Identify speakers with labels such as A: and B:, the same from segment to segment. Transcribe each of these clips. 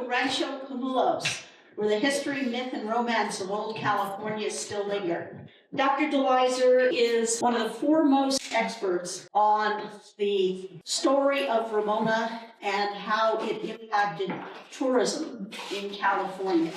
A: Rancho Camulos, where the history, myth, and romance of old California still linger. Dr. DeLyser is one of the foremost experts on the story of Ramona and how it impacted tourism in California.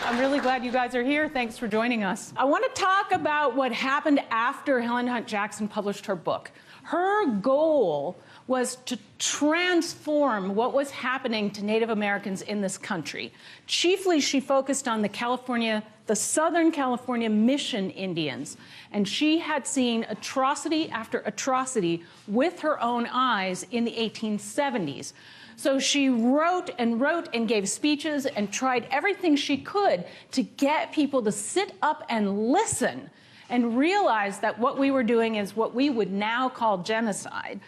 B: I'm really glad you guys are here. Thanks for joining us. I want to talk about what happened after Helen Hunt Jackson published her book. Her goal was to transform what was happening to Native Americans in this country. Chiefly, she focused on the Southern California Mission Indians, and she had seen atrocity after atrocity with her own eyes in the 1870s. So she wrote and gave speeches and tried everything she could to get people to sit up and listen and realize that what we were doing is what we would now call genocide.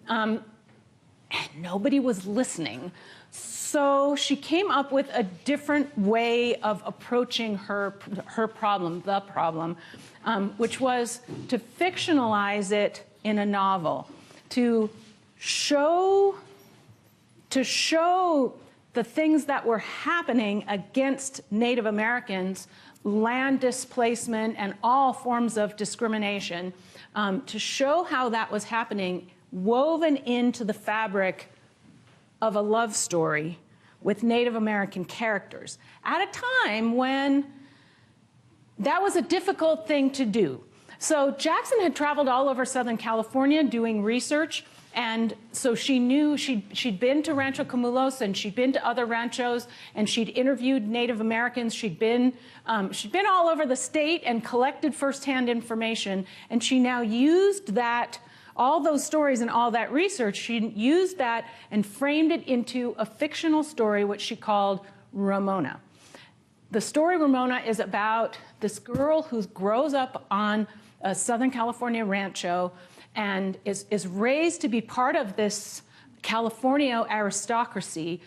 B: And nobody was listening. So she came up with a different way of approaching her problem, which was to fictionalize it in a novel, to show the things that were happening against Native Americans, land displacement, and all forms of discrimination, to show how that was happening, woven into the fabric of a love story with Native American characters at a time when that was a difficult thing to do. So Jackson had traveled all over Southern California doing research, and so she knew she'd been to Rancho Camulos and she'd been to other ranchos and she'd interviewed Native Americans. She'd been all over the state and collected firsthand information, and she now used that, all those stories and all that research, she used that and framed it into a fictional story, which she called Ramona. The story Ramona is about this girl who grows up on a Southern California rancho and is raised to be part of this Californio aristocracy,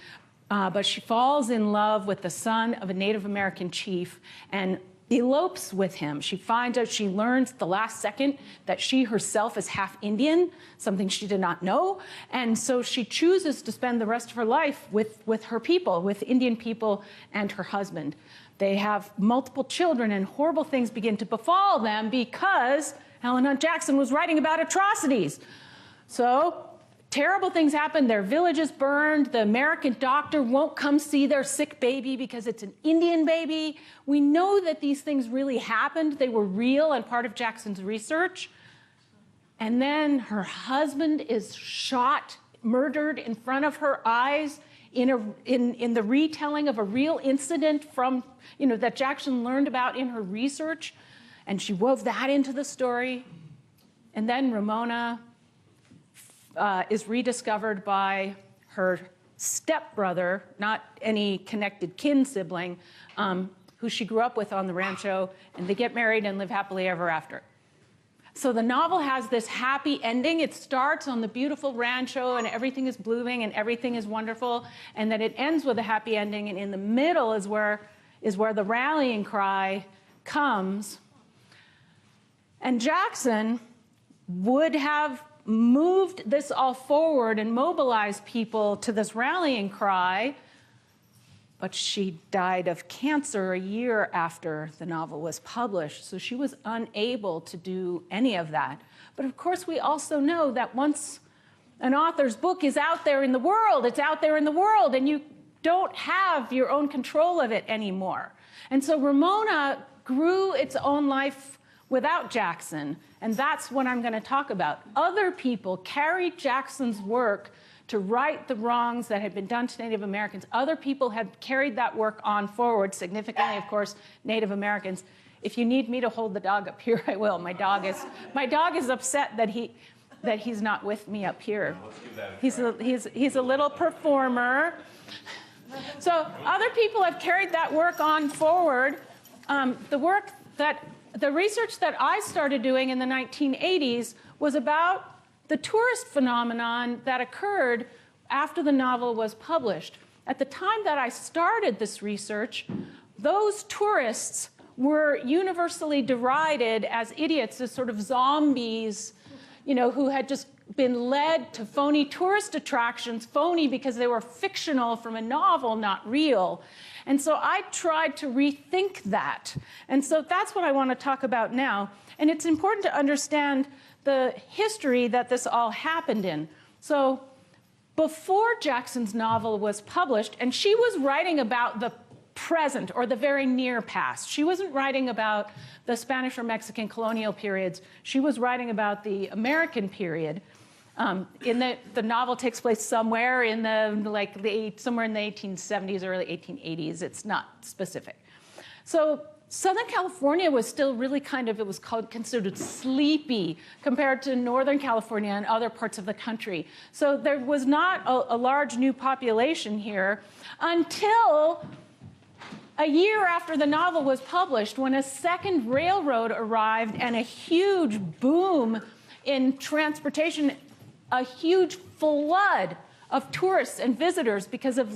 B: but she falls in love with the son of a Native American chief and elopes with him. She finds out, she learns the last second that she herself is half Indian, something she did not know. And so she chooses to spend the rest of her life with her people, with Indian people and her husband. They have multiple children and horrible things begin to befall them because Helen Hunt Jackson was writing about atrocities. So terrible things happen. Their village is burned. The American doctor won't come see their sick baby because it's an Indian baby. We know that these things really happened. They were real and part of Jackson's research. And then her husband is shot, murdered in front of her eyes in the retelling of a real incident from, that Jackson learned about in her research. And she wove that into the story. And then Ramona is rediscovered by her stepbrother, not any connected kin sibling, who she grew up with on the rancho, and they get married and live happily ever after. So the novel has this happy ending. It starts on the beautiful rancho and everything is blooming and everything is wonderful, and then it ends with a happy ending, and in the middle is where the rallying cry comes. And Jackson would have moved this all forward and mobilized people to this rallying cry, but she died of cancer a year after the novel was published, so she was unable to do any of that. But of course, we also know that once an author's book is out there in the world, it's out there in the world, and you don't have your own control of it anymore. And so Ramona grew its own life without Jackson, and that's what I'm going to talk about. Other people carried Jackson's work to right the wrongs that had been done to Native Americans. Other people had carried that work on forward, significantly, of course, Native Americans. If you need me to hold the dog up here, I will. My dog is upset that he's not with me up here. He's a little performer. So other people have carried that work on forward. The research that I started doing in the 1980s was about the tourist phenomenon that occurred after the novel was published. At the time that I started this research, those tourists were universally derided as idiots, as sort of zombies, who had just been led to phony tourist attractions, phony because they were fictional from a novel, not real. And so I tried to rethink that. And so that's what I want to talk about now. And it's important to understand the history that this all happened in. So before Jackson's novel was published, and she was writing about the present or the very near past. She wasn't writing about the Spanish or Mexican colonial periods. She was writing about the American period. The novel takes place somewhere in somewhere in the 1870s, early 1880s. It's not specific. So Southern California was still really considered sleepy compared to Northern California and other parts of the country. So there was not a large new population here until a year after the novel was published, when a second railroad arrived and a huge boom in transportation, a huge flood of tourists and visitors because of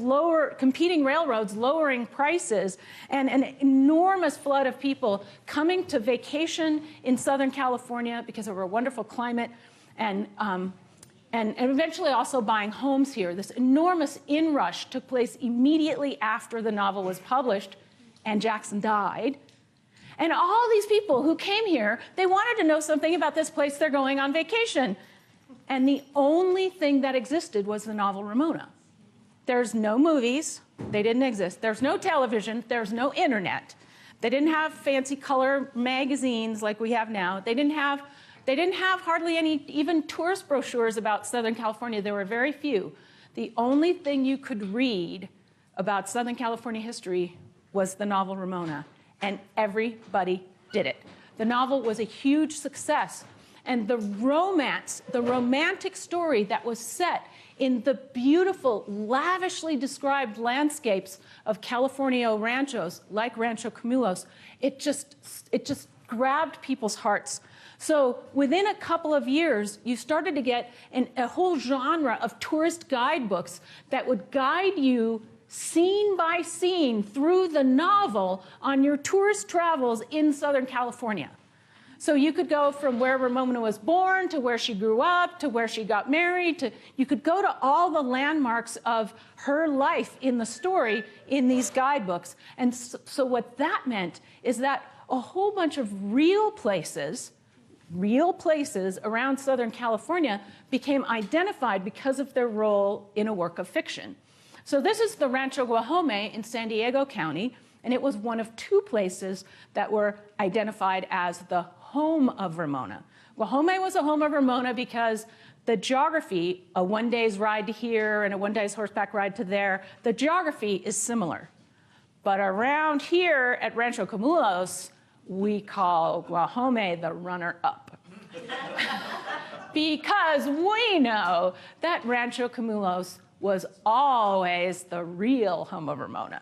B: competing railroads lowering prices, and an enormous flood of people coming to vacation in Southern California because of our wonderful climate, and eventually also buying homes here. This enormous inrush took place immediately after the novel was published and Jackson died. And all these people who came here, they wanted to know something about this place they're going on vacation. And the only thing that existed was the novel Ramona. There's no movies. They didn't exist. There's no television. There's no internet. They didn't have fancy color magazines like we have now. They didn't have hardly any even tourist brochures about Southern California. There were very few. The only thing you could read about Southern California history was the novel Ramona, and everybody did it. The novel was a huge success, and the romance, the romantic story that was set in the beautiful, lavishly described landscapes of Californio ranchos, like Rancho Camulos, it just grabbed people's hearts. So within a couple of years, you started to get a whole genre of tourist guidebooks that would guide you scene by scene through the novel on your tourist travels in Southern California. So you could go from where Ramona was born to where she grew up to where she got married. You could go to all the landmarks of her life in the story in these guidebooks. And so what that meant is that a whole bunch of real places around Southern California became identified because of their role in a work of fiction. So this is the Rancho Guajome in San Diego County, and it was one of two places that were identified as the home of Ramona. Guajome was a home of Ramona because the geography, a one-day's ride to here and a one-day's horseback ride to there, the geography is similar. But around here at Rancho Camulos, we call Guajome the runner-up. Because we know that Rancho Camulos was always the real home of Ramona.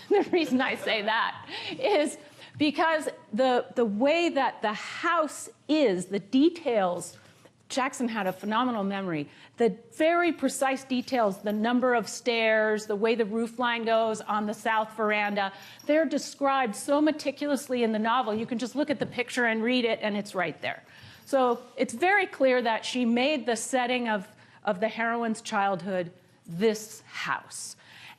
B: The reason I say that is because the way that the house is, the details, Jackson had a phenomenal memory. The very precise details, the number of stairs, the way the roof line goes on the south veranda, they're described so meticulously in the novel. You can just look at the picture and read it, and it's right there. So it's very clear that she made the setting of the heroine's childhood this house.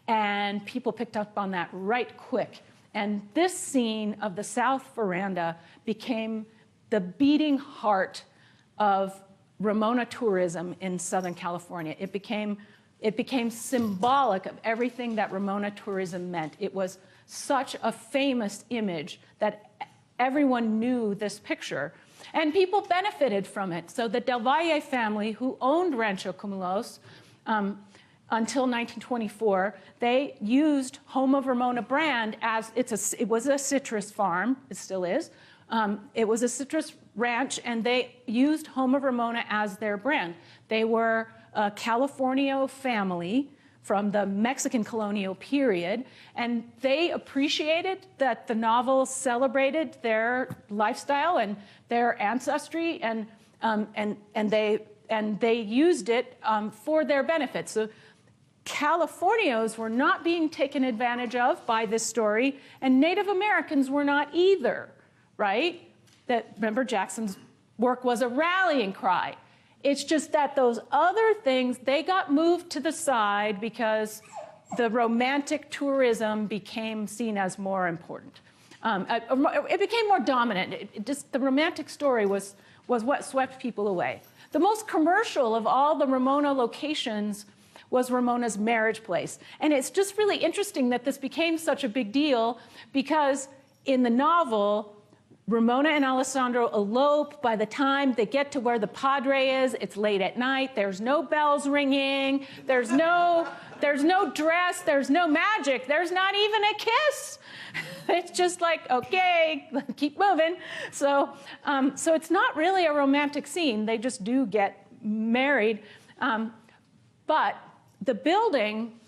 B: And people picked up on that right quick. And this scene of the south veranda became the beating heart of Ramona tourism in Southern California. It became symbolic of everything that Ramona tourism meant. It was such a famous image that everyone knew this picture. And people benefited from it. So the Del Valle family, who owned Rancho Camulos, until 1924, they used Home of Ramona brand as it was a citrus farm, it still is. It was a citrus ranch, and they used Home of Ramona as their brand. They were a Californio family from the Mexican colonial period, and they appreciated that the novel celebrated their lifestyle and their ancestry, and they used it for their benefit. So Californios were not being taken advantage of by this story, and Native Americans were not either, right? Remember, Jackson's work was a rallying cry. It's just that those other things, they got moved to the side because the romantic tourism became seen as more important. It became more dominant. The romantic story was what swept people away. The most commercial of all the Ramona locations was Ramona's marriage place. And it's just really interesting that this became such a big deal because in the novel, Ramona and Alessandro elope. By the time they get to where the padre is, it's late at night. There's no bells ringing. There's no dress. There's no magic. There's not even a kiss. It's just like, okay, keep moving. So it's not really a romantic scene. They just do get married. But the building,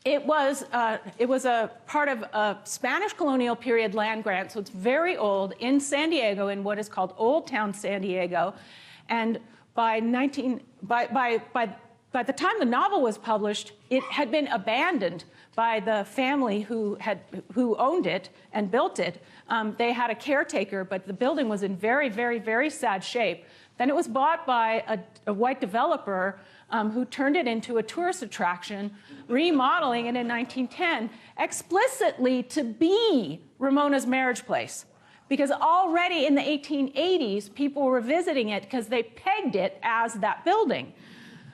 B: it was a part of a Spanish colonial period land grant, so it's very old, in San Diego, in what is called Old Town San Diego. And by the time the novel was published, it had been abandoned by the family who owned it and built it. They had a caretaker, but the building was in very, very, very sad shape. Then it was bought by a white developer who turned it into a tourist attraction, remodeling it in 1910, explicitly to be Ramona's marriage place. Because already in the 1880s, people were visiting it because they pegged it as that building.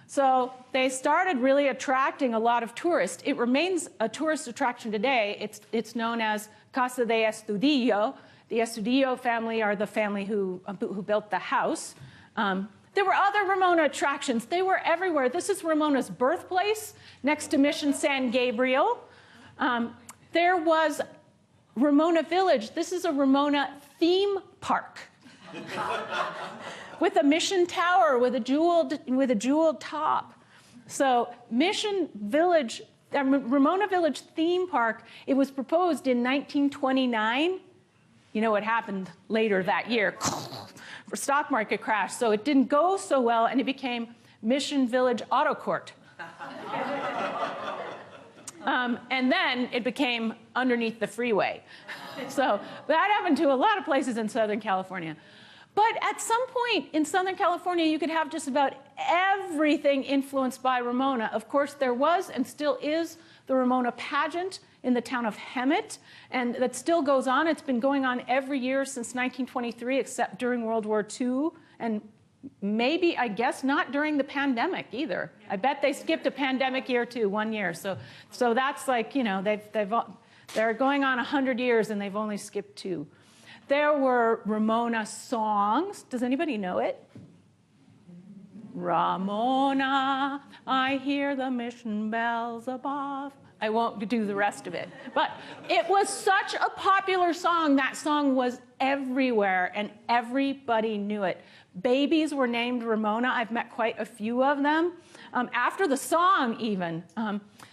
B: So they started really attracting a lot of tourists. It remains a tourist attraction today. It's known as Casa de Estudillo. The Estudillo family are the family who built the house. There were other Ramona attractions. They were everywhere. This is Ramona's birthplace, next to Mission San Gabriel. There was Ramona Village. This is a Ramona theme park with a Mission Tower with a jeweled top. So Mission Village, Ramona Village theme park, it was proposed in 1929. You know what happened later that year? For stock market crash, so it didn't go so well, and it became Mission Village Auto Court. And then it became underneath the freeway. So that happened to a lot of places in Southern California. But at some point in Southern California, you could have just about everything influenced by Ramona. Of course, there was and still is the Ramona pageant in the town of Hemet, and that still goes on. It's been going on every year since 1923, except during World War II, and maybe, I guess, not during the pandemic either. I bet they skipped a pandemic year too, 1 year. So that's like, you know, they're going on 100 years and they've only skipped 2. There were Ramona songs. Does anybody know it? Ramona, I hear the mission bells above. I won't do the rest of it. But it was such a popular song. That song was everywhere, and everybody knew it. Babies were named Ramona. I've met quite a few of them. After the song, even.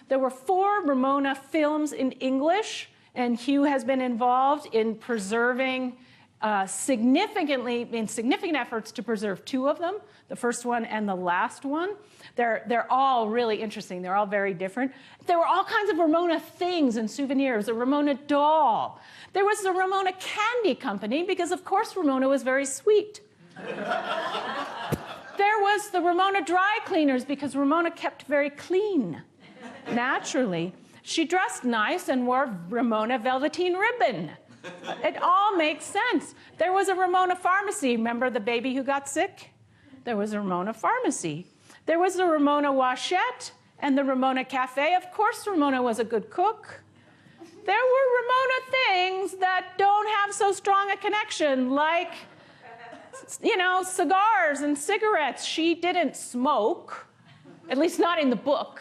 B: There were 4 Ramona films in English, and Hugh has been involved in preserving significant efforts to preserve 2 of them, the first one and the last one. They're all really interesting. They're all very different. There were all kinds of Ramona things and souvenirs, a Ramona doll. There was the Ramona Candy Company, because of course Ramona was very sweet. There was the Ramona Dry Cleaners, because Ramona kept very clean, naturally. She dressed nice and wore Ramona velveteen ribbon. It all makes sense. There was a Ramona Pharmacy. Remember the baby who got sick? There was a Ramona Pharmacy. There was the Ramona Washette and the Ramona Cafe. Of course, Ramona was a good cook. There were Ramona things that don't have so strong a connection, like, you know, cigars and cigarettes. She didn't smoke, at least not in the book.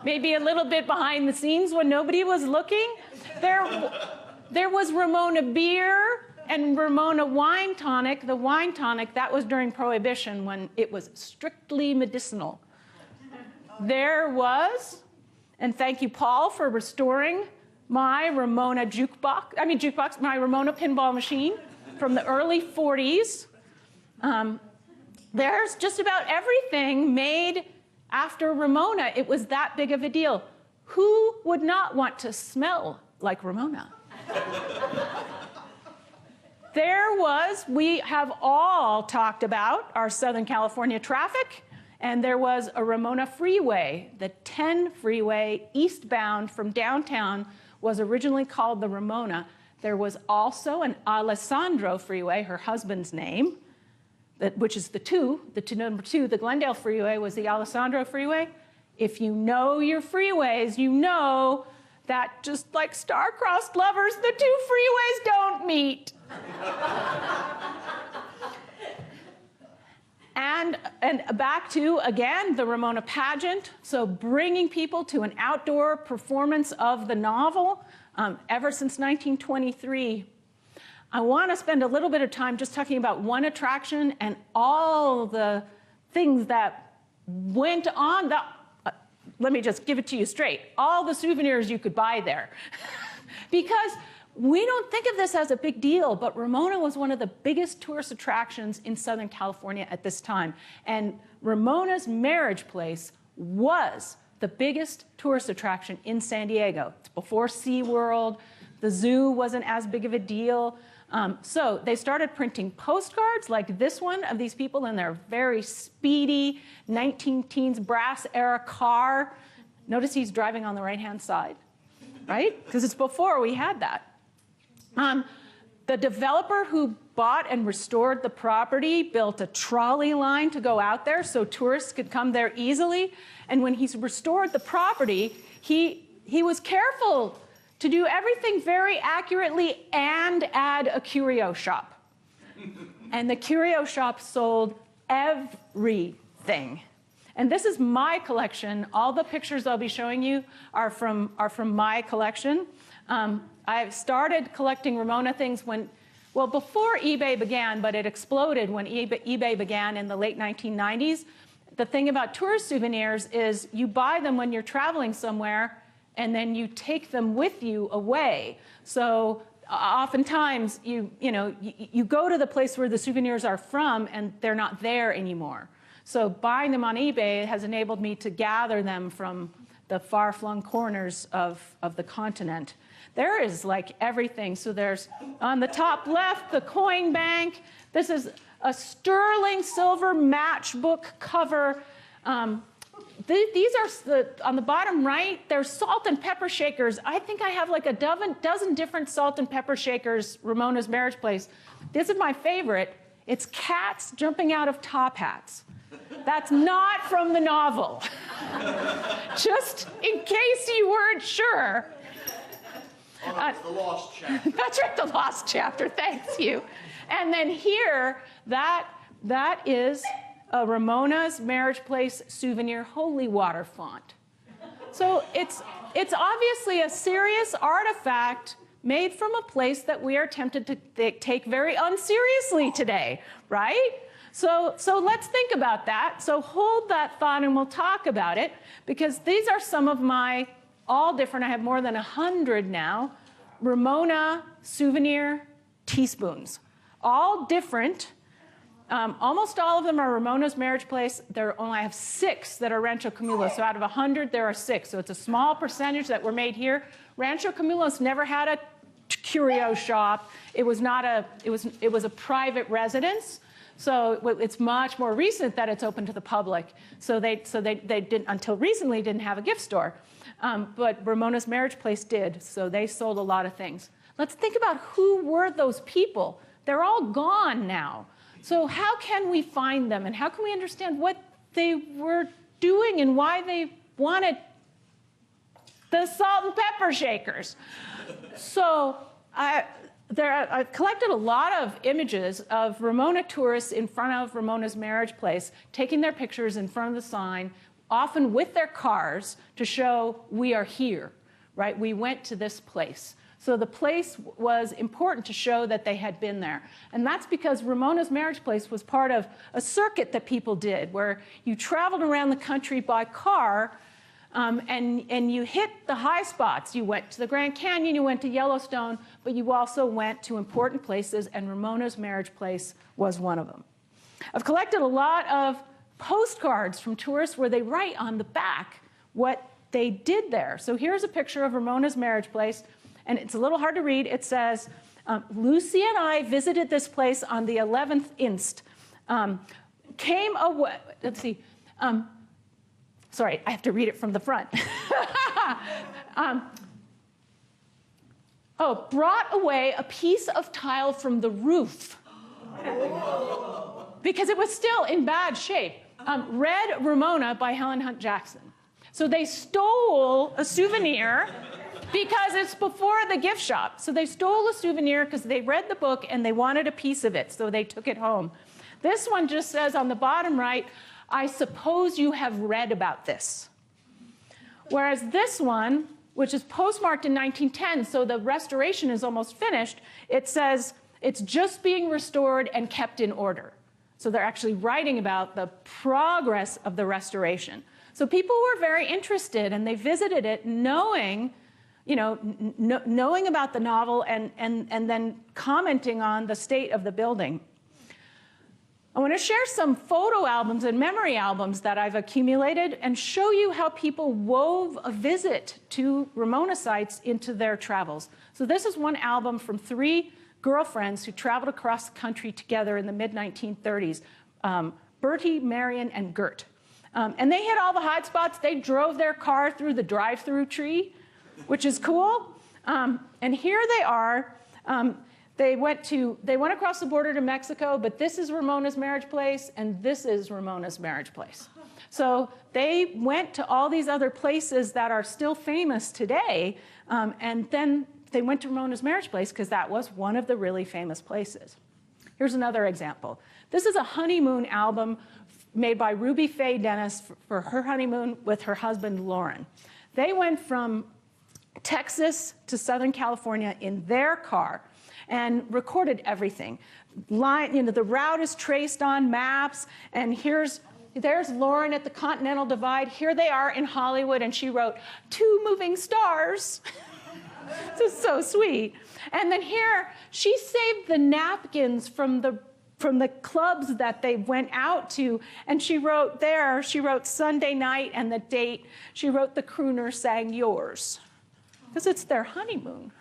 B: Maybe a little bit behind the scenes when nobody was looking. There was Ramona beer and Ramona wine tonic. The wine tonic, that was during Prohibition, when it was strictly medicinal. There was, and thank you, Paul, for restoring my Ramona my Ramona pinball machine from the early 40s. There's just about everything made after Ramona. It was that big of a deal. Who would not want to smell like Ramona? we have all talked about our Southern California traffic, and there was a Ramona freeway. The 10 freeway eastbound from downtown was originally called the Ramona. There was also an Alessandro freeway, her husband's name, which is number two, the Glendale freeway was the Alessandro freeway. If you know your freeways, you know that just like star-crossed lovers, the two freeways don't meet. And back to, again, the Ramona pageant. So bringing people to an outdoor performance of the novel ever since 1923. I want to spend a little bit of time just talking about one attraction and all the things that went on. Let me just give it to you straight. All the souvenirs you could buy there. Because we don't think of this as a big deal, but Ramona was one of the biggest tourist attractions in Southern California at this time. And Ramona's marriage place was the biggest tourist attraction in San Diego. It's before SeaWorld. The zoo wasn't as big of a deal. So they started printing postcards like this one of these people in their very speedy 19-teens brass era car. Notice he's driving on the right-hand side, right? Because it's before we had that. The developer who bought and restored the property built a trolley line to go out there so tourists could come there easily. And when he restored the property, he was careful to do everything very accurately and add a curio shop. And the curio shop sold everything. And this is my collection. All the pictures I'll be showing you are from my collection. I started collecting Ramona things before eBay began, but it exploded when eBay began in the late 1990s. The thing about tourist souvenirs is you buy them when you're traveling somewhere, and then you take them with you away. So oftentimes you go to the place where the souvenirs are from, and they're not there anymore. So buying them on eBay has enabled me to gather them from the far-flung corners of the continent. There is like everything. So there's, on the top left, the coin bank. This is a sterling silver matchbook cover. These are, on the bottom right, they're salt and pepper shakers. I think I have like a dozen different salt and pepper shakers, Ramona's marriage place. This is my favorite. It's cats jumping out of top hats. That's not from the novel. Just in case you weren't sure.
C: Oh, that's the lost chapter.
B: That's right, the lost chapter, thanks you. And then here, that is a Ramona's marriage place souvenir holy water font. So it's obviously a serious artifact made from a place that we are tempted to take very unseriously today, right? So let's think about that. So hold that thought and we'll talk about it, because these are some of my all different, I have more than 100 now, Ramona souvenir teaspoons. All different. Almost all of them are Ramona's marriage place. I have 6 that are Rancho Camulos. So out of 100, there are 6. So it's a small percentage that were made here. Rancho Camulos never had a curio shop. It was a private residence. So it's much more recent that it's open to the public. So they didn't, until recently, didn't have a gift store. But Ramona's marriage place did. So they sold a lot of things. Let's think about who were those people. They're all gone now. So how can we find them, and how can we understand what they were doing and why they wanted the salt and pepper shakers? So I've collected a lot of images of Ramona tourists in front of Ramona's marriage place, taking their pictures in front of the sign, often with their cars, to show we are here, right? We went to this place. So the place was important to show that they had been there. And that's because Ramona's marriage place was part of a circuit that people did, where you traveled around the country by car, and you hit the high spots. You went to the Grand Canyon, you went to Yellowstone, but you also went to important places, and Ramona's marriage place was one of them. I've collected a lot of postcards from tourists where they write on the back what they did there. So here's a picture of Ramona's marriage place. And it's a little hard to read. It says, Lucy and I visited this place on the 11th inst. Came away, let's see, sorry, I have to read it from the front. Brought away a piece of tile from the roof because it was still in bad shape. Read Ramona by Helen Hunt Jackson. So they stole a souvenir because it's before the gift shop. So they stole a souvenir because they read the book and they wanted a piece of it, so they took it home. This one just says on the bottom right, I suppose you have read about this. Whereas this one, which is postmarked in 1910, so the restoration is almost finished, it says it's just being restored and kept in order. So they're actually writing about the progress of the restoration. So people were very interested and they visited it knowing, knowing about the novel and then commenting on the state of the building. I want to share some photo albums and memory albums that I've accumulated and show you how people wove a visit to Ramona sites into their travels. So this is one album from 3 girlfriends who traveled across the country together in the mid-1930s, Bertie, Marion, and Gert. And they hit all the hot spots. They drove their car through the drive-through tree, which is cool. And here they are. They went across the border to Mexico, but this is Ramona's marriage place, and this is Ramona's marriage place. So they went to all these other places that are still famous today, and then they went to Ramona's marriage place because that was one of the really famous places. Here's another example. This is a honeymoon album made by Ruby Faye Dennis for her honeymoon with her husband, Lauren. They went from Texas to Southern California in their car and recorded everything. The route is traced on maps, and there's Lauren at the Continental Divide. Here they are in Hollywood, and she wrote, 2 moving stars. This is so sweet. And then here, she saved the napkins from the clubs that they went out to, and she wrote Sunday night and the date. She wrote the crooner sang yours, because it's their honeymoon.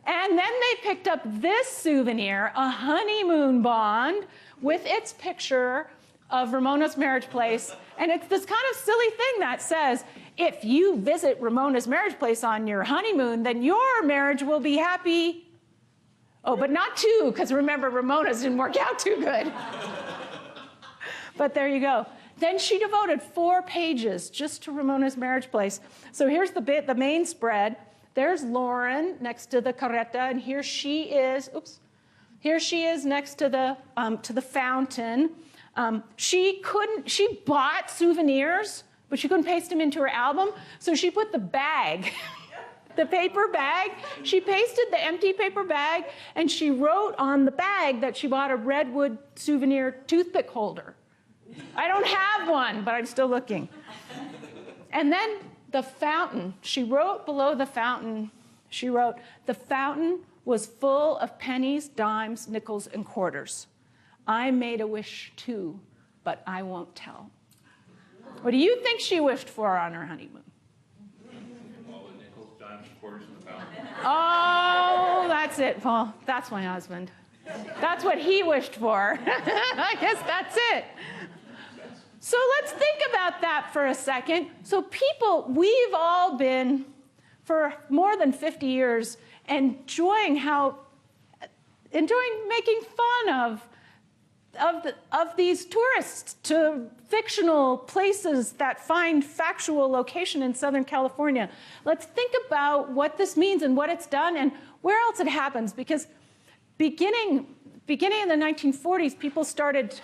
B: And then they picked up this souvenir, a honeymoon bond, with its picture of Ramona's marriage place. And it's this kind of silly thing that says, if you visit Ramona's marriage place on your honeymoon, then your marriage will be happy. Oh, but not 2, because remember, Ramona's didn't work out too good. But there you go. Then she devoted 4 pages just to Ramona's marriage place. So here's the main spread. There's Lauren next to the Clarita, and here she is. Here she is next to the fountain. She bought souvenirs, but she couldn't paste them into her album, so she put the bag, the paper bag. She pasted the empty paper bag, and she wrote on the bag that she bought a redwood souvenir toothpick holder. I don't have one, but I'm still looking. And then the fountain, she wrote below the fountain, she wrote, the fountain was full of pennies, dimes, nickels, and quarters. I made a wish too, but I won't tell. What do you think she wished for on her honeymoon?
C: All the nickels, dimes, quarters in the fountain.
B: Oh, that's it, Paul. That's my husband. That's what he wished for. I guess that's it. So let's think about that for a second. So we've all been, for more than 50 years, enjoying making fun of these tourists to fictional places that find factual location in Southern California. Let's think about what this means and what it's done and where else it happens, because beginning in the 1940s, people started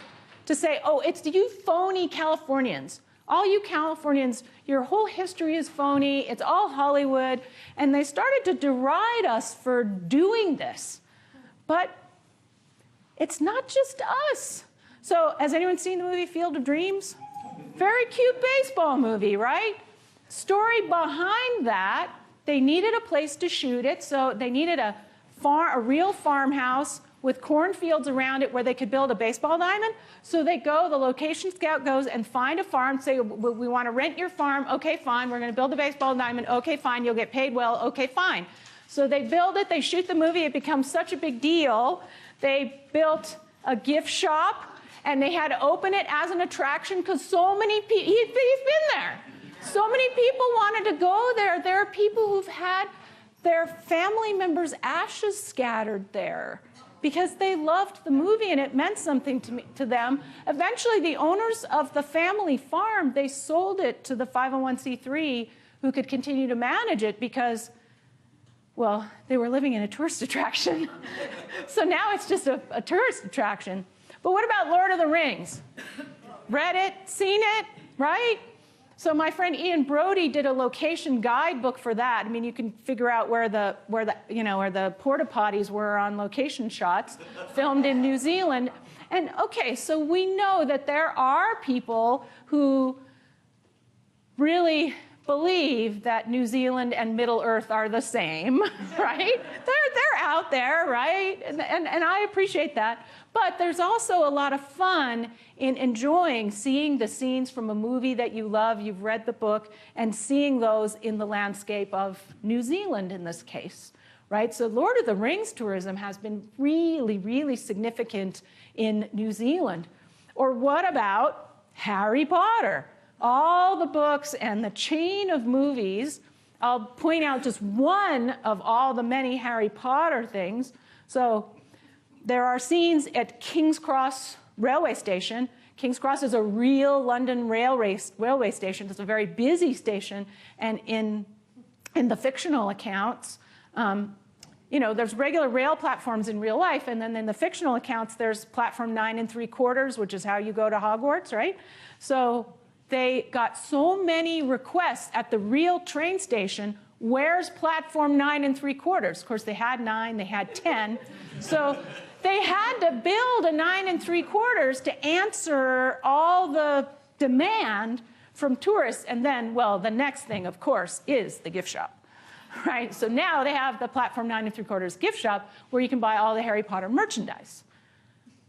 B: to say, oh, it's you phony Californians. All you Californians, your whole history is phony. It's all Hollywood. And they started to deride us for doing this. But it's not just us. So has anyone seen the movie Field of Dreams? Very cute baseball movie, right? Story behind that, they needed a place to shoot it. So they needed a real farmhouse with cornfields around it where they could build a baseball diamond. So the location scout goes and find a farm, say, we want to rent your farm. Okay, fine, we're going to build a baseball diamond. Okay, fine, you'll get paid well. Okay, fine. So they build it, they shoot the movie, it becomes such a big deal. They built a gift shop, and they had to open it as an attraction because so many people, he's been there. So many people wanted to go there. There are people who've had their family members' ashes scattered there because they loved the movie and it meant something to them. Eventually, the owners of the family farm, they sold it to the 501c3 who could continue to manage it because, well, they were living in a tourist attraction. So now it's just a tourist attraction. But what about Lord of the Rings? Read it, seen it, right? So my friend Ian Brody did a location guidebook for that. I mean, you can figure out where the porta potties were on location shots, filmed in New Zealand. And okay, so we know that there are people who really believe that New Zealand and Middle Earth are the same, right? They're out there, right? And I appreciate that. But there's also a lot of fun in enjoying seeing the scenes from a movie that you love, you've read the book, and seeing those in the landscape of New Zealand in this case, right? So Lord of the Rings tourism has been really, really significant in New Zealand. Or what about Harry Potter? All the books and the chain of movies. I'll point out just one of all the many Harry Potter things. So there are scenes at King's Cross railway station. King's Cross is a real London railway station. It's a very busy station. And in the fictional accounts, there's regular rail platforms in real life. And then in the fictional accounts, there's platform 9 3/4, which is how you go to Hogwarts, right? So they got so many requests at the real train station, where's platform 9 3/4? Of course, they had 9, they had 10. So they had to build a 9 3/4 to answer all the demand from tourists. And then, well, the next thing, of course, is the gift shop, right? So now they have the platform 9 3/4 gift shop where you can buy all the Harry Potter merchandise.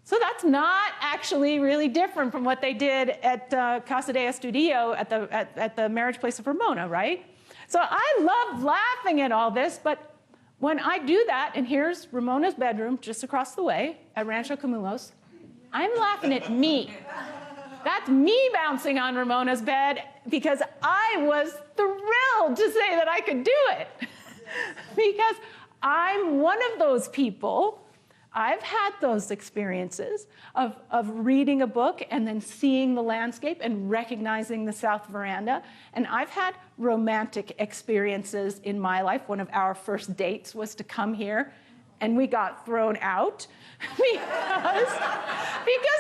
B: So that's not actually really different from what they did at Casa de Estudio at the marriage place of Ramona, right? So I love laughing at all this, but when I do that, and here's Ramona's bedroom just across the way at Rancho Camulos, I'm laughing at me. That's me bouncing on Ramona's bed because I was thrilled to say that I could do it. Because I'm one of those people. I've had those experiences of reading a book and then seeing the landscape and recognizing the south veranda. And I've had romantic experiences in my life. One of our first dates was to come here, and we got thrown out because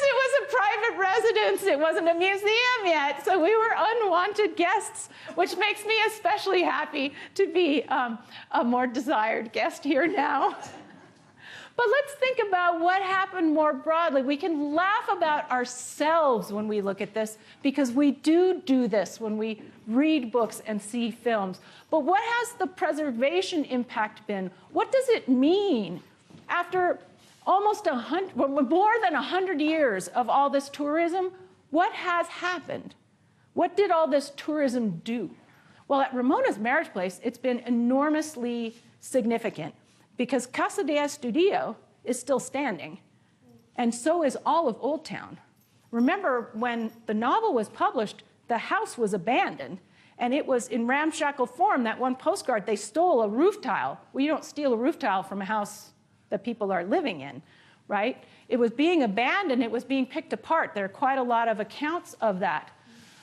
B: it was a private residence. It wasn't a museum yet. So we were unwanted guests, which makes me especially happy to be a more desired guest here now. But let's think about what happened more broadly. We can laugh about ourselves when we look at this because we do this when we read books and see films. But what has the preservation impact been? What does it mean after almost more than 100 years of all this tourism? What has happened? What did all this tourism do? Well, at Ramona's marriage place, it's been enormously significant. Because Casa de Estudio is still standing, and so is all of Old Town. Remember, when the novel was published, the house was abandoned, and it was in ramshackle form. That one postcard, they stole a roof tile. Well, you don't steal a roof tile from a house that people are living in, right? It was being abandoned, it was being picked apart. There are quite a lot of accounts of that.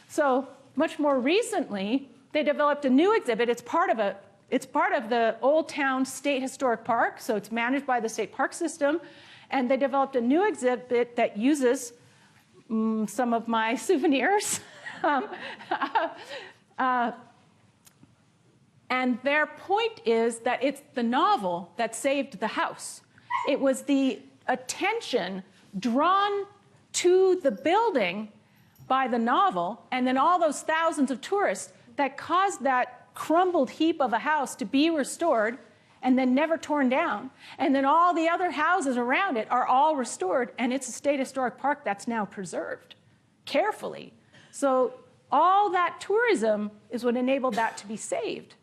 B: So much more recently, they developed a new exhibit. It's part of the Old Town State Historic Park, so it's managed by the state park system. And they developed a new exhibit that uses some of my souvenirs. And their point is that it's the novel that saved the house. It was the attention drawn to the building by the novel, and then all those thousands of tourists that caused that crumbled heap of a house to be restored and then never torn down. And then all the other houses around it are all restored, and it's a state historic park that's now preserved carefully. So all that tourism is what enabled that to be saved.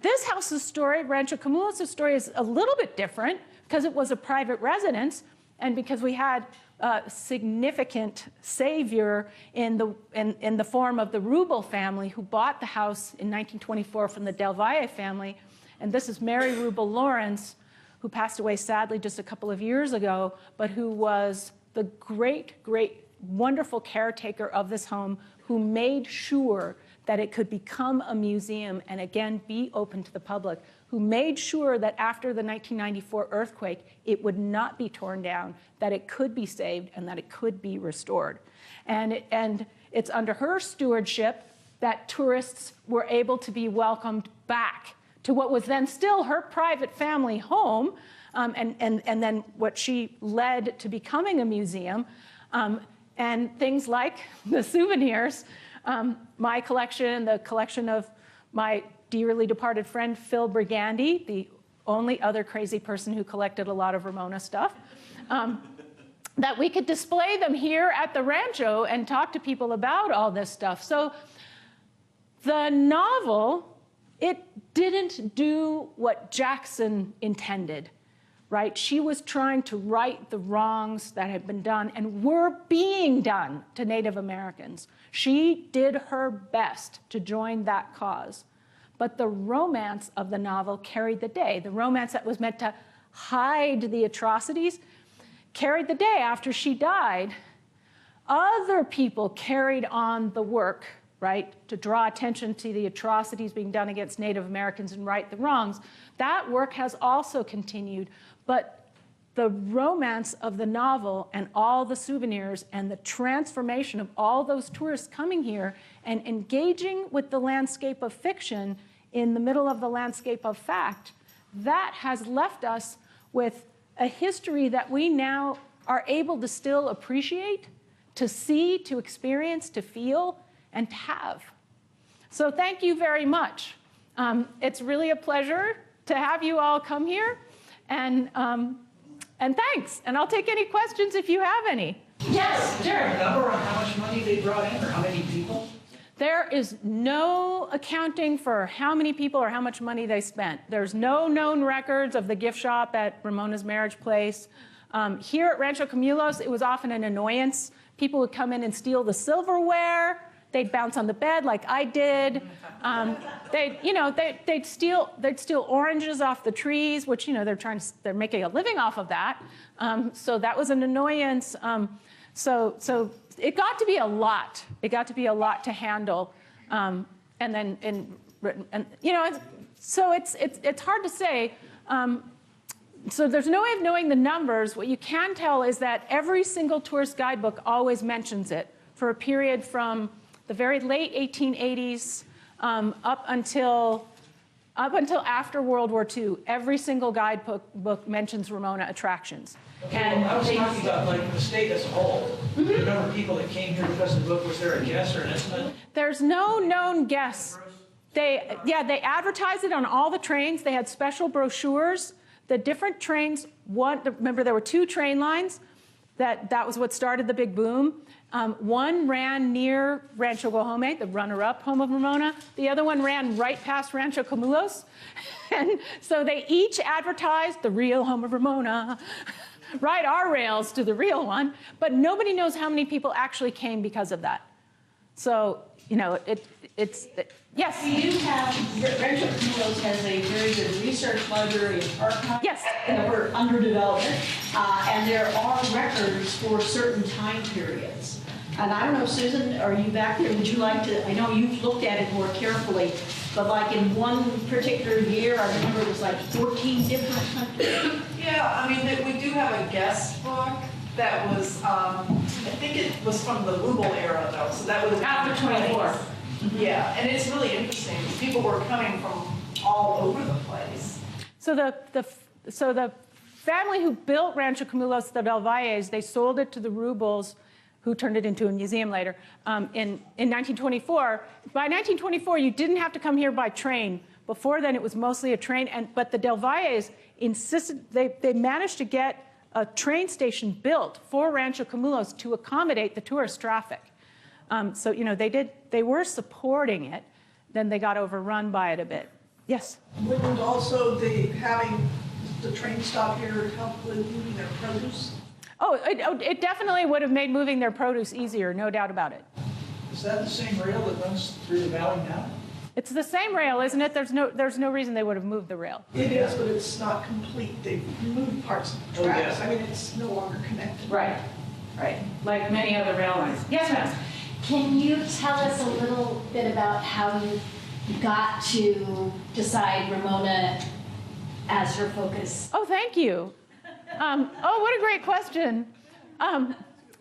B: This house's story, Rancho Camulos' story, is a little bit different because it was a private residence and because we had a significant savior in the form of the Rubel family who bought the house in 1924 from the Del Valle family. And this is Mary Rubel Lawrence, who passed away sadly just a couple of years ago, but who was the great, wonderful caretaker of this home, who made sure that it could become a museum and again be open to the public, who made sure that after the 1994 earthquake, it would not be torn down, that it could be saved and that it could be restored. And it's under her stewardship that tourists were able to be welcomed back to what was then still her private family home, and then what she led to becoming a museum, and things like the souvenirs, my collection, the collection of my dearly departed friend Phil Brigandy, the only other crazy person who collected a lot of Ramona stuff, that we could display them here at the Rancho and talk to people about all this stuff. So the novel, it didn't do what Jackson intended, right? She was trying to right the wrongs that had been done and were being done to Native Americans. She did her best to join that cause. But the romance of the novel carried the day. The romance that was meant to hide the atrocities carried the day. After she died, other people carried on the work, right, to draw attention to the atrocities being done against Native Americans and right the wrongs. That work has also continued, but the romance of the novel and all the souvenirs and the transformation of all those tourists coming here and engaging with the landscape of fiction in the middle of the landscape of fact, that has left us with a history that we now are able to still appreciate, to see, to experience, to feel, and to have. So thank you very much. It's really a pleasure to have you all come here, and thanks. And I'll take any questions if you have any.
A: Yes,
D: Is there a number on how much money they brought in or how many people?
B: There is no accounting for how many people or how much money they spent. There's no known records of the gift shop at Ramona's marriage place. Here at Rancho Camulos, it was often an annoyance. People would come in and steal the silverware. They'd bounce on the bed like I did. They'd steal oranges off the trees, which they're making a living off of that. So that was an annoyance. So it got to be a lot. It got to be a lot to handle. So it's hard to say. So there's no way of knowing the numbers. What you can tell is that every single tourist guidebook always mentions it for a period from the very late 1880s up until after World War II. Every single guidebook mentions Ramona attractions.
D: Okay, and I was talking about like the state as a whole. The number of people that came here because of the book, was there a guess or an estimate?
B: There's no known guess. They advertised it on all the trains. They had special brochures. The different trains, remember there were two train lines. That was what started the big boom. One ran near Rancho Guajome, the runner-up home of Ramona. The other one ran right past Rancho Camulos. And so they each advertised the real home of Ramona, right, our rails to the real one. But nobody knows how many people actually came because of that. So, yes?
A: We do have, Rancho Camulos has a very good research library and archive.
B: Yes.
A: That we're under development. And there are records for certain time periods. And I don't know, Susan, are you back there? Would you like to, I know you've looked at it more carefully, but like in one particular year, I remember it was like 14 different countries.
E: Yeah, I mean, we do have a guest book that was, I think it was from the Rubel era though, so that would have
A: After 24.
E: Yeah, and it's really interesting. People were coming from all over the place.
B: So the family who built Rancho Camulos, the Del Valles, they sold it to the Rubels, who turned it into a museum later, in 1924. By 1924, you didn't have to come here by train. Before then, it was mostly a train, but the Del Valles insisted, they managed to get a train station built for Rancho Camulos to accommodate the tourist traffic. So they were supporting it, then they got overrun by it a bit. Yes.
E: Wouldn't also having the train stop here help with moving their produce?
B: Oh, it definitely would have made moving their produce easier, no doubt about it.
D: Is that the same rail that runs through the valley now?
B: It's the same rail, isn't it? There's no reason they would have moved the rail.
E: It is, but it's not complete. They've removed parts of the tracks. I mean, it's no longer connected.
B: Right. Like many other rail lines. Yes, ma'am.
F: Can you tell us a little bit about how you got to decide Ramona as your focus?
B: Oh, thank you. What a great question.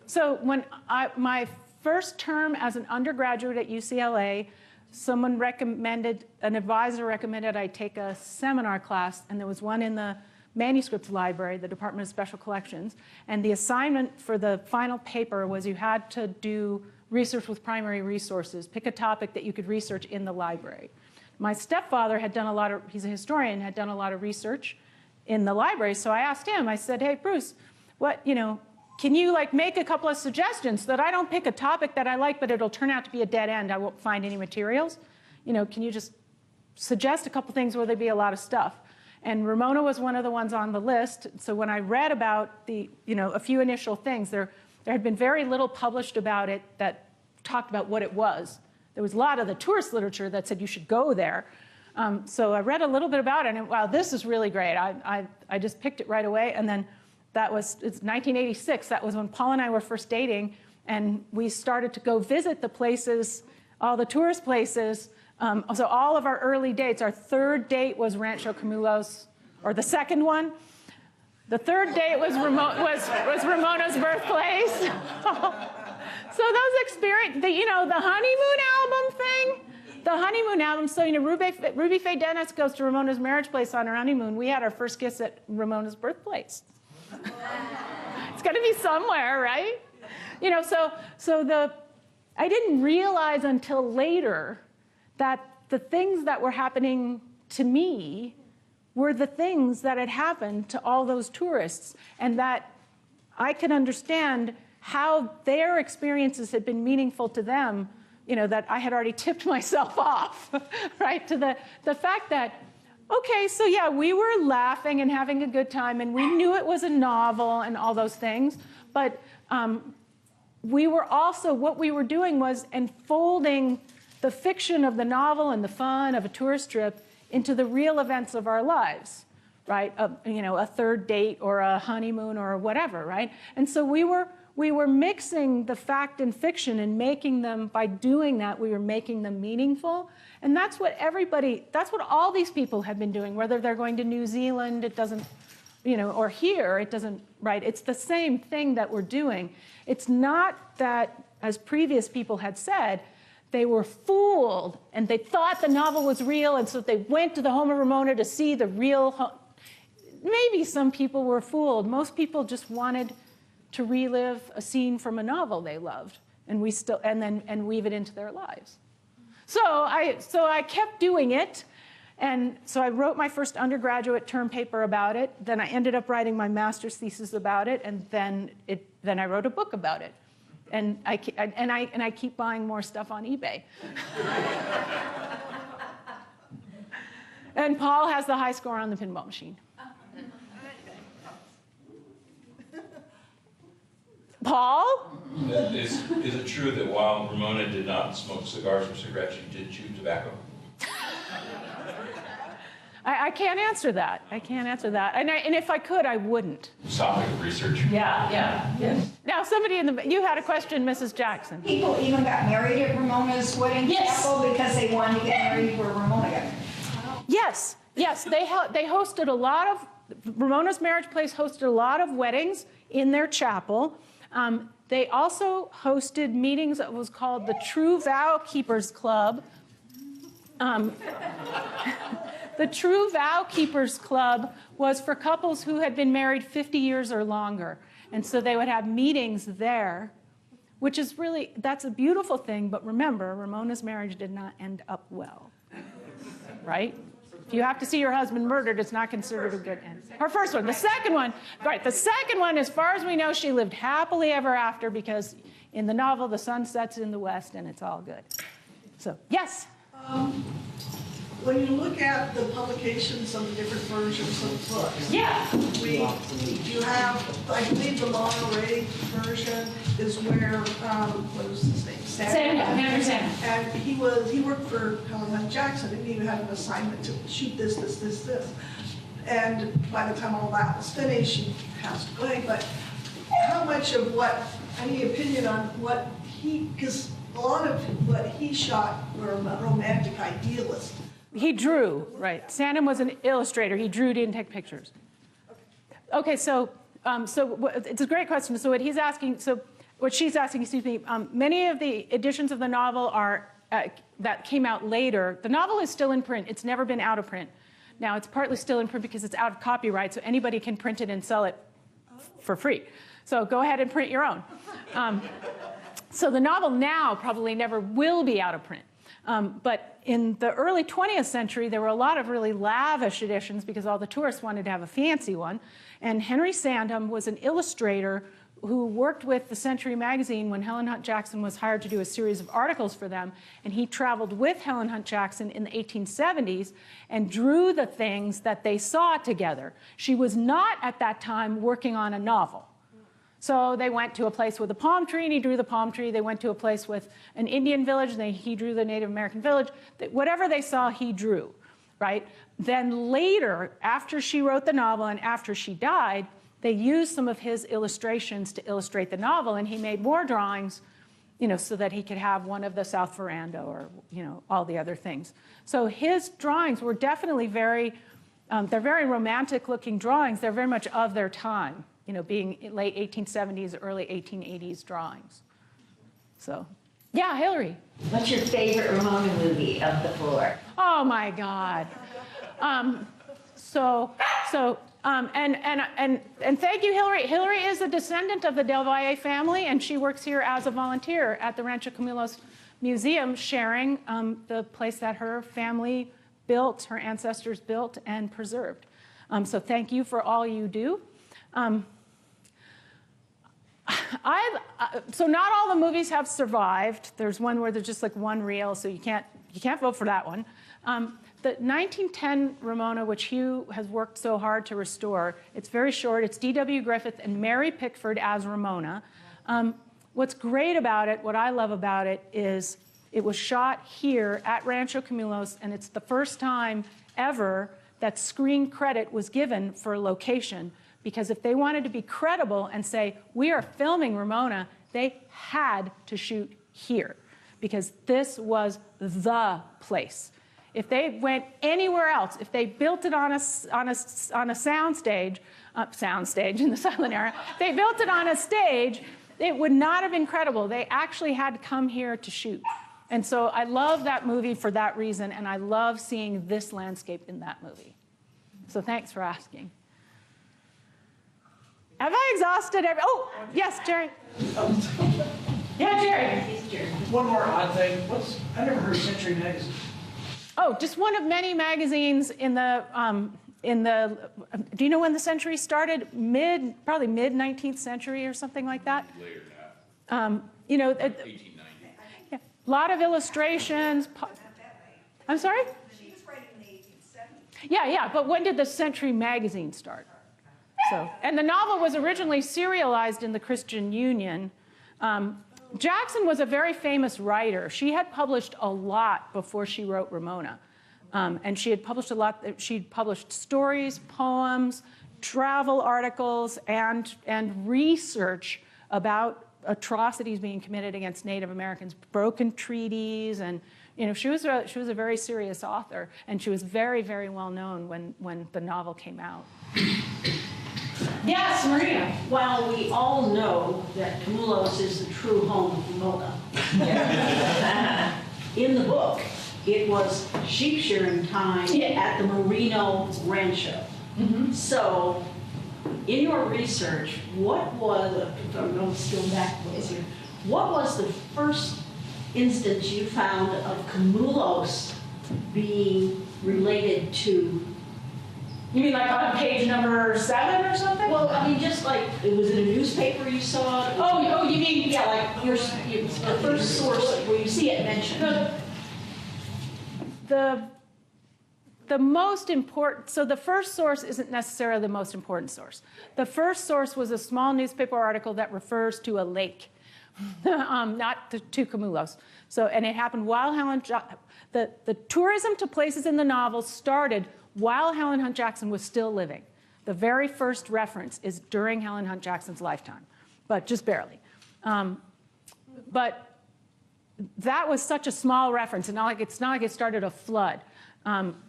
B: So when my first term as an undergraduate at UCLA, an advisor recommended I take a seminar class, and there was one in the manuscripts library, the Department of Special Collections, and the assignment for the final paper was you had to do research with primary resources, pick a topic that you could research in the library. My stepfather he's a historian, had done a lot of research in the library, so I asked him, I said, hey, Bruce, can you make a couple of suggestions so that I don't pick a topic that I like, but it'll turn out to be a dead end, I won't find any materials? Can you just suggest a couple things where there'd be a lot of stuff? And Ramona was one of the ones on the list, so when I read about a few initial things, there had been very little published about it that talked about what it was. There was a lot of the tourist literature that said you should go there. So I read a little bit about it, and wow, this is really great. I just picked it right away, and then it's 1986. That was when Paul and I were first dating, and we started to go visit the places, all the tourist places. So all of our early dates, our third date was Rancho Camulos, or the second one. The third date was Ramona's birthplace. So those experiences, the honeymoon album thing, the honeymoon album. So Ruby Faye Dennis goes to Ramona's marriage place on her honeymoon. We had our first kiss at Ramona's birthplace. It's got to be somewhere, right? I didn't realize until later that the things that were happening to me were the things that had happened to all those tourists, and that I could understand how their experiences had been meaningful to them, that I had already tipped myself off, right? To the fact that, okay, so yeah, we were laughing and having a good time, and we knew it was a novel and all those things, but what we were doing was enfolding the fiction of the novel and the fun of a tourist trip into the real events of our lives, right? A third date or a honeymoon or whatever, right? And so we were mixing the fact and fiction and making them, by doing that, we were making them meaningful. And that's what all these people have been doing, whether they're going to New Zealand, it doesn't, or here, it doesn't, right? It's the same thing that we're doing. It's not that, as previous people had said, they were fooled and they thought the novel was real, and so they went to the home of Ramona to see the real home. Maybe some people were fooled. Most people just wanted to relive a scene from a novel they loved, and weave it into their lives. So I kept doing it, and so I wrote my first undergraduate term paper about it. Then I ended up writing my master's thesis about it, and then I wrote a book about it. And I keep buying more stuff on eBay. And Paul has the high score on the pinball machine. Paul?
C: Is it true that while Ramona did not smoke cigars or cigarettes, she did chew tobacco?
B: I can't answer that. And if I could, I wouldn't.
C: Topic of research.
B: Yeah. Now, you had a question, Mrs. Jackson.
G: People even got married at Ramona's wedding chapel because they wanted to get married where Ramona got married.
B: Yes. They hosted a lot of, Ramona's marriage place hosted a lot of weddings in their chapel. They also hosted meetings that was called the True Vow Keepers Club. The True Vow Keepers Club was for couples who had been married 50 years or longer. And so they would have meetings there, which is that's a beautiful thing. But remember, Ramona's marriage did not end up well, right? If you have to see your husband murdered, it's not considered a good end. Her first one. The second one, right, the second one, as far as we know, she lived happily ever after, because in the novel, the sun sets in the west and it's all good. So, yes?
H: when you look at the publications of the different versions of books,
A: Yeah.
H: you have, I believe the Monterey version is where, what was his name?
A: Henry Sandham.
H: And he worked for Helen Hunt Jackson, and he had an assignment to shoot this. And by the time all that was finished, he passed away. But how much of any opinion on what because a lot of what he shot were romantic idealists.
B: He drew, right. Sandham was an illustrator. He drew, didn't take pictures. Okay, so it's a great question. So what she's asking, excuse me, many of the editions of the novel are that came out later. The novel is still in print. It's never been out of print. Now, it's partly still in print because it's out of copyright, so anybody can print it and sell it for free. So go ahead and print your own. So the novel now probably never will be out of print. But in the early 20th century, there were a lot of really lavish editions because all the tourists wanted to have a fancy one. And Henry Sandham was an illustrator who worked with the Century magazine when Helen Hunt Jackson was hired to do a series of articles for them. And he traveled with Helen Hunt Jackson in the 1870s and drew the things that they saw together. She was not at that time working on a novel. So they went to a place with a palm tree, and he drew the palm tree. They went to a place with an Indian village, and he drew the Native American village. Whatever they saw, he drew, right? Then later, after she wrote the novel and after she died, they used some of his illustrations to illustrate the novel, and he made more drawings, so that he could have one of the south veranda or, all the other things. So his drawings were definitely they're very romantic-looking drawings. They're very much of their time. Being late 1870s, early 1880s drawings. So, yeah, Hillary.
I: What's your favorite Ramona movie of the four?
B: Oh my God. And thank you, Hillary. Hillary is a descendant of the Del Valle family, and she works here as a volunteer at the Rancho Camulos Museum, sharing the place that her family built, her ancestors built and preserved. So thank you for all you do. So not all the movies have survived. There's one where there's just like one reel, so you can't vote for that one. The 1910 Ramona, which Hugh has worked so hard to restore, it's very short. It's D.W. Griffith and Mary Pickford as Ramona. What's great about it, what I love about it, is it was shot here at Rancho Camulos, and it's the first time ever that screen credit was given for a location. Because if they wanted to be credible and say, we are filming Ramona, they had to shoot here. Because this was the place. If they went anywhere else, if they built it on a soundstage in the silent era, if they built it on a stage, it would not have been credible. They actually had to come here to shoot. And so I love that movie for that reason, and I love seeing this landscape in that movie. So thanks for asking. Have I exhausted oh, yes, Jerry. Yeah, Jerry.
D: One more odd thing. I never heard Century Magazine.
B: Oh, just one of many magazines in the, do you know when the Century started? Probably mid-19th century or something like that.
C: Later than that. 1890.
B: Yeah, a lot of illustrations. I'm sorry?
G: She was writing in the 1870s.
B: Yeah, but when did the Century magazine start? So, and the novel was originally serialized in the Christian Union. Jackson was a very famous writer. She had published a lot before she wrote Ramona. And she had published a lot. She'd published stories, poems, travel articles, and research about atrocities being committed against Native Americans, broken treaties, and she was a very serious author, and she was very, very well known when the novel came out.
A: Yes, Maria. Well, we all know that Camulos is the true home of Ramona. In the book, it was sheep shearing time at the Merino Rancho. Mm-hmm. So, in your research, what was, I'm going to steal back here, what was the first instance you found of Camulos being related to? You mean like on page number 7 or something? Well, I mean, just like, it was in a newspaper you saw it? Oh, you mean, yeah, like the first source where you see it mentioned.
B: The the most important, so the first source isn't necessarily the most important source. The first source was a small newspaper article that refers to a lake, not to Camulos. So, and it happened while the tourism to places in the novel started while Helen Hunt Jackson was still living. The very first reference is during Helen Hunt Jackson's lifetime, but just barely. But that was such a small reference, and it's not like it started a flood.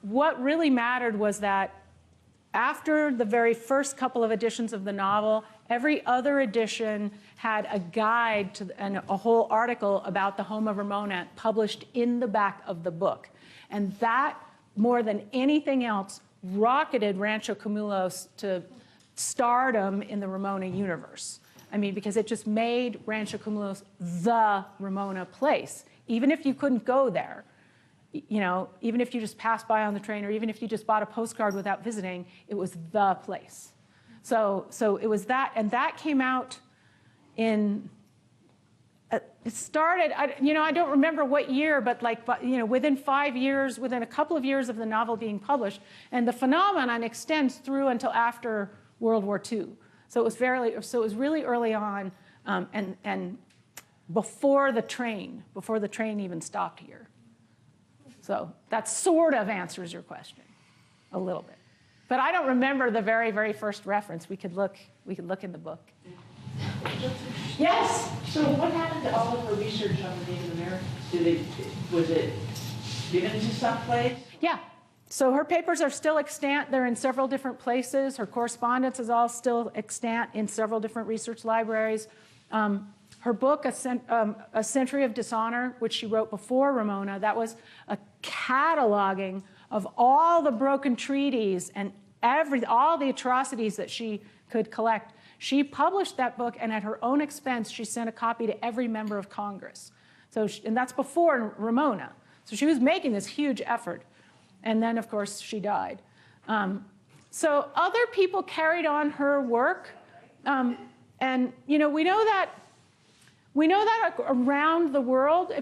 B: What really mattered was that after the very first couple of editions of the novel, every other edition had a guide and a whole article about the home of Ramona published in the back of the book. And that, more than anything else, rocketed Rancho Camulos to stardom in the Ramona universe. I mean, because it just made Rancho Camulos the Ramona place. Even if you couldn't go there, you know, even if you just passed by on the train, or even if you just bought a postcard without visiting, it was the place. So it was that, and that came out in, it started, I don't remember what year, but within 5 years, within a couple of years of the novel being published, and the phenomenon extends through until after World War II. So it was really early on, and before the train even stopped here. So that sort of answers your question a little bit. But I don't remember the very, very first reference. We could look in the book. Yes?
J: So what happened to all of her research on the Native Americans? Was it given to some place?
B: Yeah. So her papers are still extant. They're in several different places. Her correspondence is all still extant in several different research libraries. Her book, A Century of Dishonor, which she wrote before Ramona, that was a cataloging of all the broken treaties and all the atrocities that she could collect. She published that book, and at her own expense, she sent a copy to every member of Congress. And that's before Ramona. So she was making this huge effort. And then, of course, she died. So other people carried on her work. And, we know that around the world,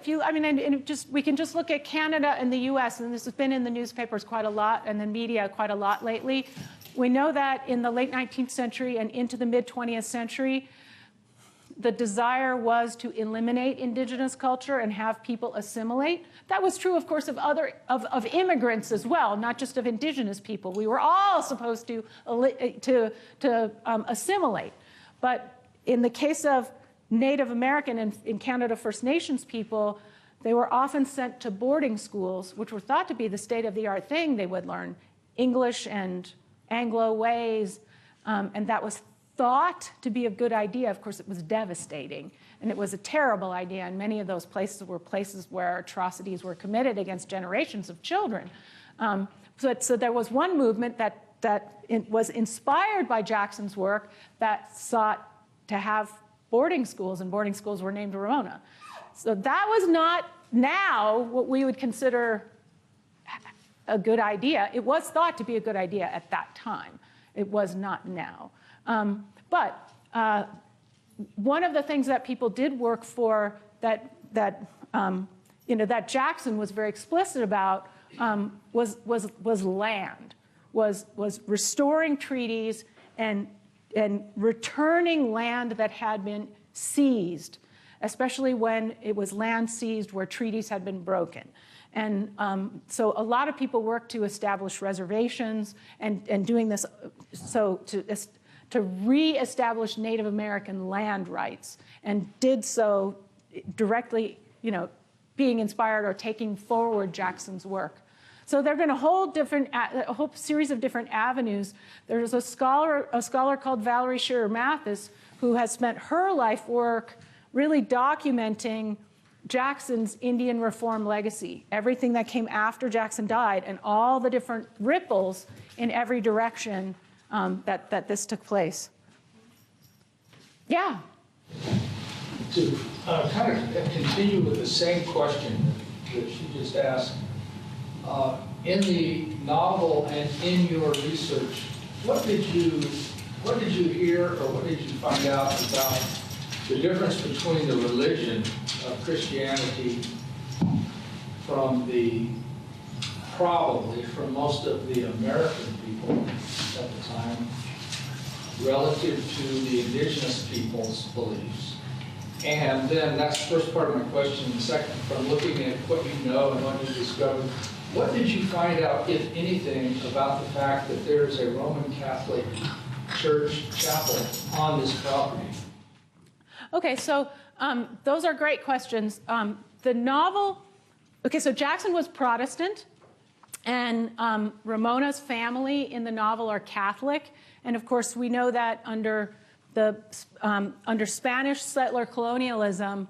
B: we can just look at Canada and the US, and this has been in the newspapers quite a lot and the media quite a lot lately. We know that in the late 19th century and into the mid 20th century, the desire was to eliminate indigenous culture and have people assimilate. That was true, of course, of immigrants as well, not just of indigenous people. We were all supposed to assimilate. But in the case of Native American and in Canada First Nations people, they were often sent to boarding schools, which were thought to be the state-of-the-art thing. They would learn English and Anglo ways, and that was thought to be a good idea. Of course, it was devastating, and it was a terrible idea, and many of those places were places where atrocities were committed against generations of children. So there was one movement that was inspired by Jackson's work that sought to have boarding schools, and boarding schools were named Ramona. So that was not now what we would consider a good idea. It was thought to be a good idea at that time. It was not now. But one of the things that people did work for that Jackson was very explicit about was land, was restoring treaties and returning land that had been seized, especially when it was land seized where treaties had been broken. And so a lot of people worked to establish reservations and doing this to reestablish Native American land rights, and did so directly, being inspired or taking forward Jackson's work. So they're going to hold a whole series of different avenues. There's a scholar called Valerie Shearer Mathis who has spent her life work really documenting Jackson's Indian reform legacy, everything that came after Jackson died, and all the different ripples in every direction that this took place. Yeah?
D: To kind of continue with the same question that she just asked, in the novel and in your research, what did you hear or what did you find out about the difference between the religion of Christianity from probably from most of the American people at the time relative to the indigenous people's beliefs. And then that's the first part of my question. And second, from looking at what you know and what you discovered, what did you find out, if anything, about the fact that there's a Roman Catholic church chapel on this property?
B: Okay, so those are great questions. The novel, okay, so Jackson was Protestant, and Ramona's family in the novel are Catholic. And of course, we know that under Spanish settler colonialism,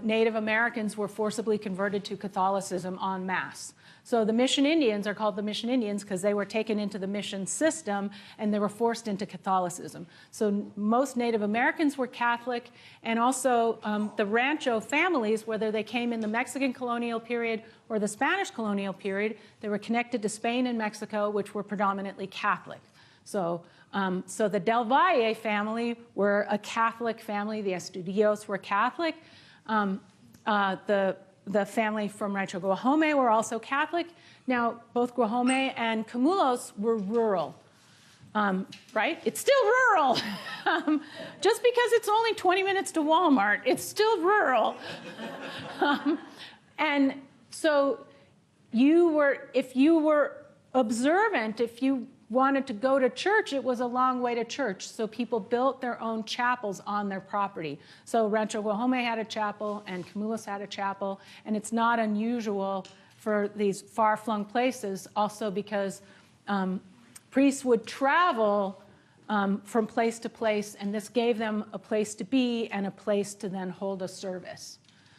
B: Native Americans were forcibly converted to Catholicism en masse. So the Mission Indians are called the Mission Indians because they were taken into the mission system and they were forced into Catholicism. So most Native Americans were Catholic, and also the Rancho families, whether they came in the Mexican colonial period or the Spanish colonial period, they were connected to Spain and Mexico, which were predominantly Catholic. So the Del Valle family were a Catholic family. The Estudillos were Catholic. The family from Rancho Guajome were also Catholic. Now, both Guajome and Camulos were rural, right? It's still rural. Just because it's only 20 minutes to Walmart, it's still rural. And so if you were observant, if you wanted to go to church, it was a long way to church. So people built their own chapels on their property. So Rancho Guajome had a chapel and Camulos had a chapel. And it's not unusual for these far-flung places, also because priests would travel from place to place, and this gave them a place to be and a place to then hold a service.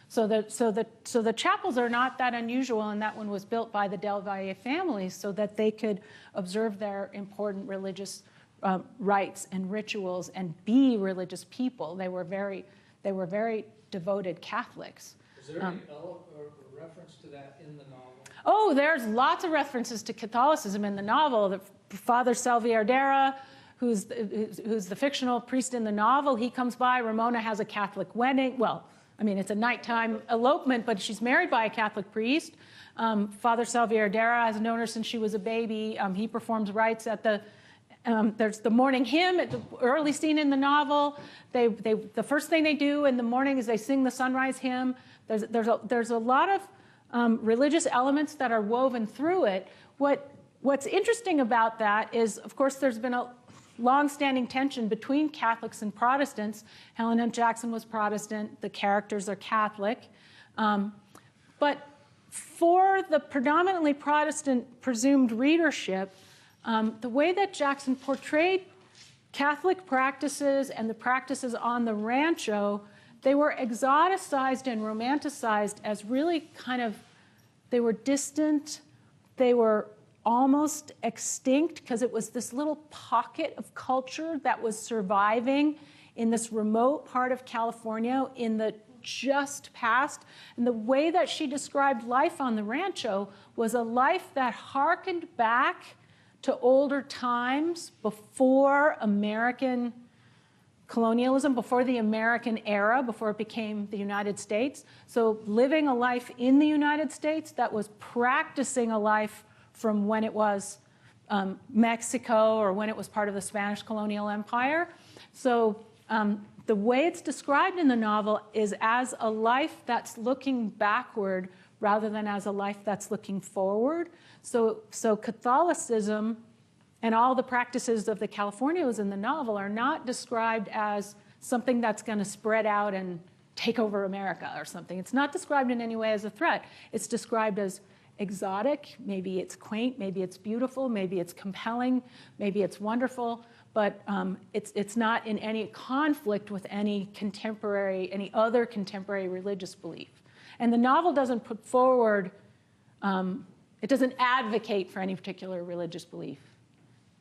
B: So the chapels are not that unusual, and that one was built by the Del Valle families so that they could observe their important religious rites and rituals and be religious people. They were very devoted Catholics.
D: Is there any reference to that in the novel?
B: Oh, there's lots of references to Catholicism in the novel. The Father Salvadera, who's the fictional priest in the novel, he comes by. Ramona has a Catholic wedding. Well, I mean, it's a nighttime elopement, but she's married by a Catholic priest. Father Salvadera has known her since she was a baby. He performs rites at there's the morning hymn at the early scene in the novel. The first thing they do in the morning is they sing the sunrise hymn. There's a lot of religious elements that are woven through it. What's interesting about that is, of course, there's been a long-standing tension between Catholics and Protestants. Helen Hunt Jackson was Protestant. The characters are Catholic. But for the predominantly Protestant presumed readership, the way that Jackson portrayed Catholic practices and the practices on the rancho, they were exoticized and romanticized as really they were distant, they were almost extinct, because it was this little pocket of culture that was surviving in this remote part of California in the just past. And the way that she described life on the rancho was a life that harkened back to older times before American colonialism, before the American era, before it became the United States. So living a life in the United States that was practicing a life from when it was Mexico or when it was part of the Spanish colonial empire. So the way it's described in the novel is as a life that's looking backward rather than as a life that's looking forward. So Catholicism and all the practices of the Californios in the novel are not described as something that's going to spread out and take over America or something. It's not described in any way as a threat. It's described as exotic, maybe it's quaint, maybe it's beautiful, maybe it's compelling, maybe it's wonderful, but it's not in any conflict with any other contemporary religious belief. And the novel doesn't put forward, it doesn't advocate for any particular religious belief,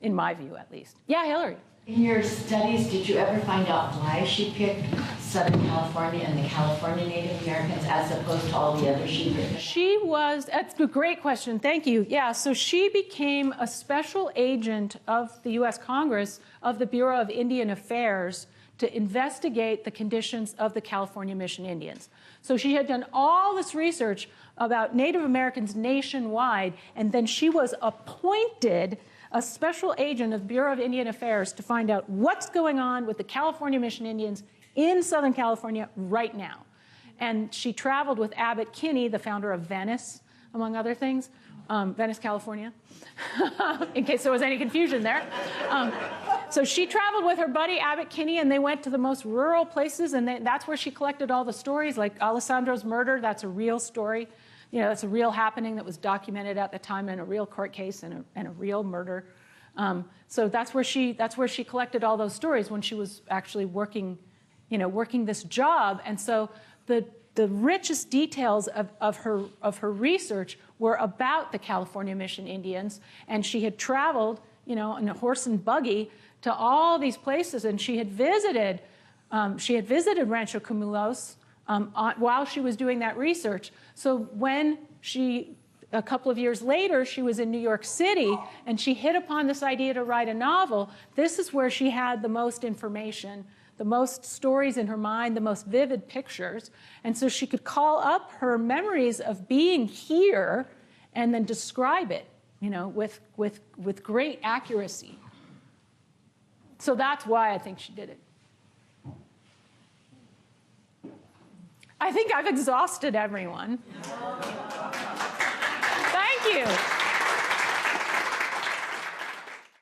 B: in my view at least. Yeah, Hillary.
I: In your studies, did you ever find out why she picked Southern California and the California Native Americans as opposed to all the others she picked?
B: That's a great question, thank you. Yeah, so she became a special agent of the US Congress of the Bureau of Indian Affairs to investigate the conditions of the California Mission Indians. So she had done all this research about Native Americans nationwide, and then she was appointed a special agent of the Bureau of Indian Affairs to find out what's going on with the California Mission Indians in Southern California right now. And she traveled with Abbott Kinney, the founder of Venice, among other things, Venice, California, in case there was any confusion there. So she traveled with her buddy Abbott Kinney, and they went to the most rural places, and that's where she collected all the stories, like Alessandro's murder. That's a real story. You know, that's a real happening that was documented at the time in a real court case and a real murder. So that's where she collected all those stories when she was actually working, you know, working this job. And so the richest details of her research were about the California Mission Indians, and she had traveled, you know, in a horse and buggy to all these places, and she had visited Rancho Camulos while she was doing that research. So when a couple of years later, she was in New York City, and she hit upon this idea to write a novel. This is where she had the most information, the most stories in her mind, the most vivid pictures. And so she could call up her memories of being here and then describe it, you know, with great accuracy. So that's why I think she did it. I think I've exhausted everyone. Thank you.